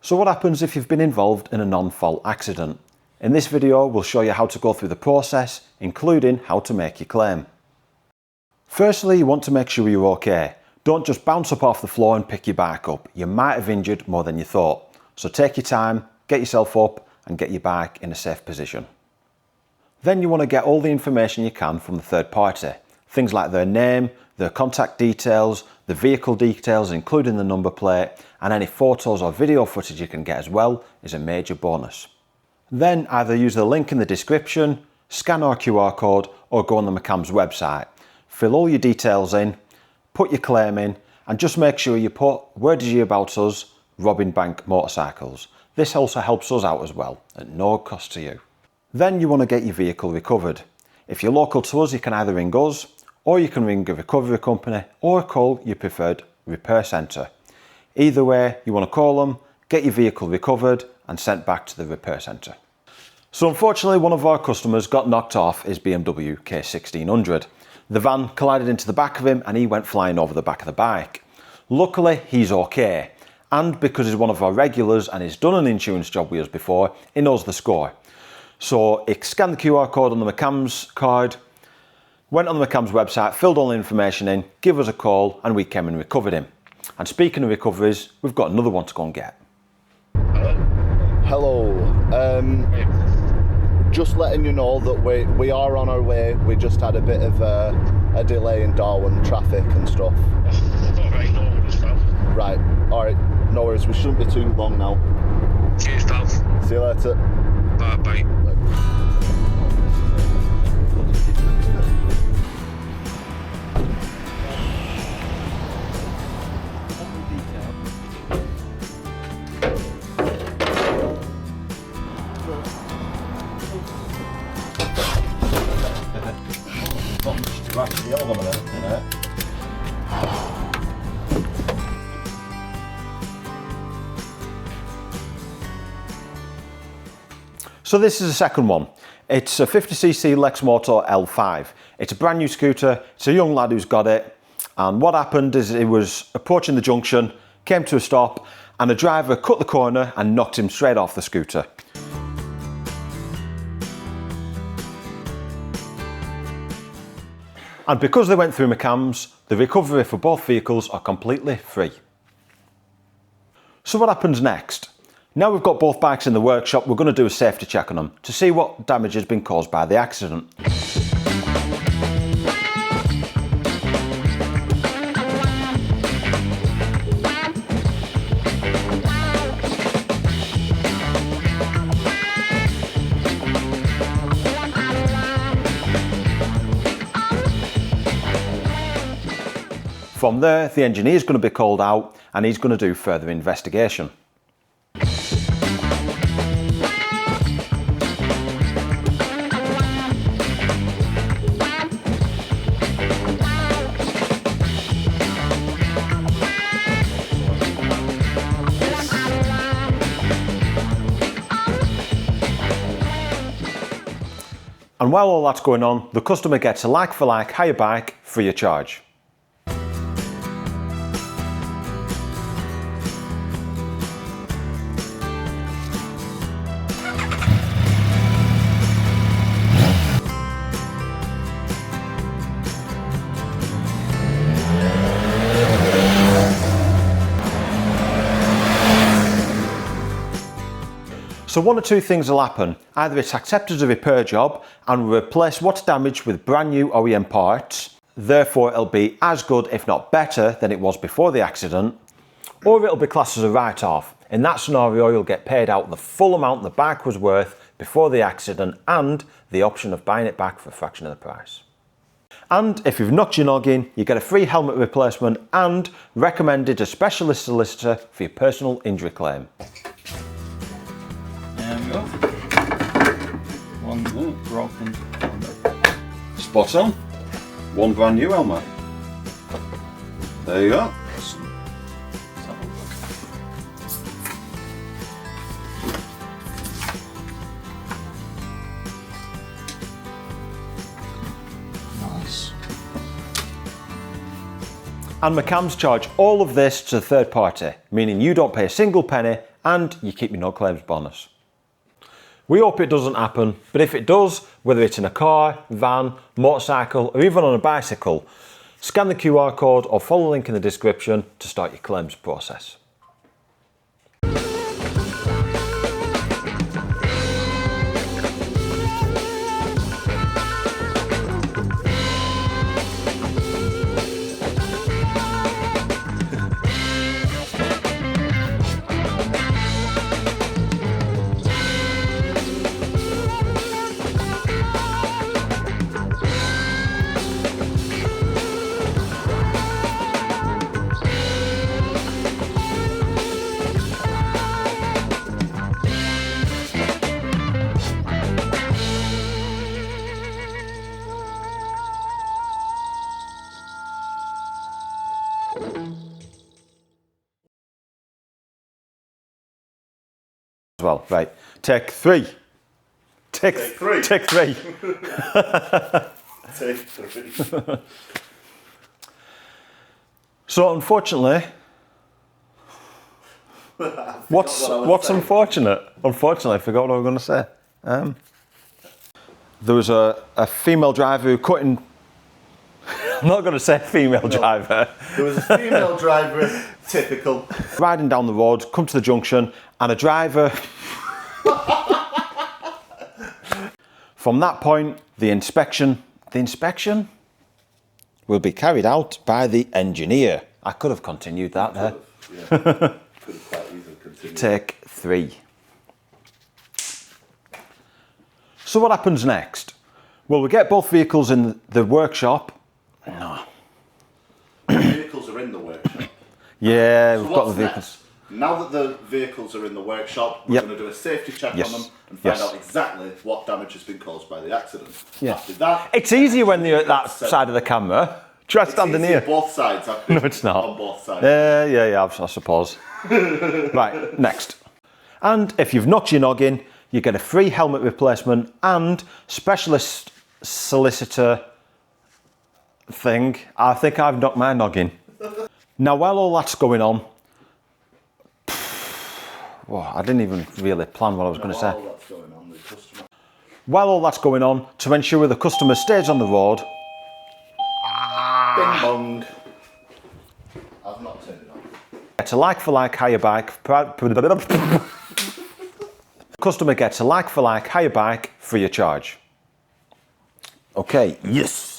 So what happens if you've been involved in a non-fault accident? In this video, we'll show you how to go through the process, including how to make your claim. Firstly, you want to make sure you're okay. Don't just bounce up off the floor and pick your bike up. You might have injured more than you thought. So take your time, get yourself up and get your bike in a safe position. Then you want to get all the information you can from the third party. Things like their name, their contact details, the vehicle details including the number plate, and any photos or video footage you can get as well is a major bonus. Then either use the link in the description, scan our QR code or go on the McAms website. Fill all your details in, put your claim in and just make sure you put "where did you about us, robbing bank motorcycles." This also helps us out as well at no cost to you. Then you want to get your vehicle recovered. If you're local to us, you can either ring us or you can ring a recovery company or call your preferred repair centre. Either way, you want to call them, get your vehicle recovered and sent back to the repair centre. So unfortunately, one of our customers got knocked off his BMW K1600. The van collided into the back of him and he went flying over the back of the bike. Luckily, he's okay. And because he's one of our regulars and he's done an insurance job with us before, he knows the score. So he scanned the QR code on the McAms card, went on the McAms website, filled all the information in, give us a call and we came and recovered him. And speaking of recoveries, we've got another one to go and get. Hello. Just letting you know that we are on our way. We just had a bit of a delay in Darwin, traffic and stuff. Alright, no worries, pal. Right, alright, no worries. We shouldn't be too long now. Cheers, pal. See you later. Bye, bye. So this is the second one. It's a 50cc Lexmoto L5. It's a brand new scooter. It's a young lad who's got it. And what happened is he was approaching the junction, came to a stop, and a driver cut the corner and knocked him straight off the scooter. And because they went through McAms, the recovery for both vehicles are completely free. So what happens next? Now we've got both bikes in the workshop, we're going to do a safety check on them to see what damage has been caused by the accident. From there, the engineer is going to be called out and he's going to do further investigation. And while all that's going on, the customer gets a like-for-like hire bike free of charge. So one or two things will happen. Either it's accepted as a repair job and we'll replace what's damaged with brand new OEM parts, therefore it'll be as good if not better than it was before the accident, or it'll be classed as a write-off. In that scenario you'll get paid out the full amount the bike was worth before the accident and the option of buying it back for a fraction of the price. And if you've knocked your noggin, you get a free helmet replacement and recommended a specialist solicitor for your personal injury claim. There we go. One broken helmet. Spot on. One brand new helmet. There you go. Awesome. Let's have a look. Nice. And McAms charge all of this to the third party, meaning you don't pay a single penny and you keep your no claims bonus. We hope it doesn't happen, but if it does, whether it's in a car, van, motorcycle, or even on a bicycle, scan the QR code or follow the link in the description to start your claims process. As well, right. Take three. Take three. Take three. So unfortunately, what's unfortunate? Unfortunately, I forgot what I was going to say. There was a female driver who cut in. I'm not going to say female driver. There was a female driver, typical. Riding down the road, come to the junction, and a driver. From that point, the inspection will be carried out by the engineer. I could have continued that there. Yeah. Could have quite easily continued. Take three. So what happens next? Well, we get both vehicles in the workshop. No. The vehicles are in the workshop. Yeah, So we've got the what's vehicles. next? Now that the vehicles are in the workshop, we're Yep. going to do a safety check Yes. on them and find Yes. out exactly what damage has been caused by the accident. Yeah. After that, It's easier when you're at that side of the camera. Try standing easier here. both sides. I've been No, it's not. on both sides. Yeah, I suppose. Right, next. And if you've knocked your noggin, you get a free helmet replacement and specialist solicitor thing. I think I've knocked my noggin. Now, while all that's going on, I didn't even really plan what I was going to say. While that's going on, the customer. While all that's going on, to ensure the customer stays on the road, Bing bong. I've not turned it on. get a like-for-like hire bike. Customer gets a like-for-like hire bike free of charge. Okay, yes.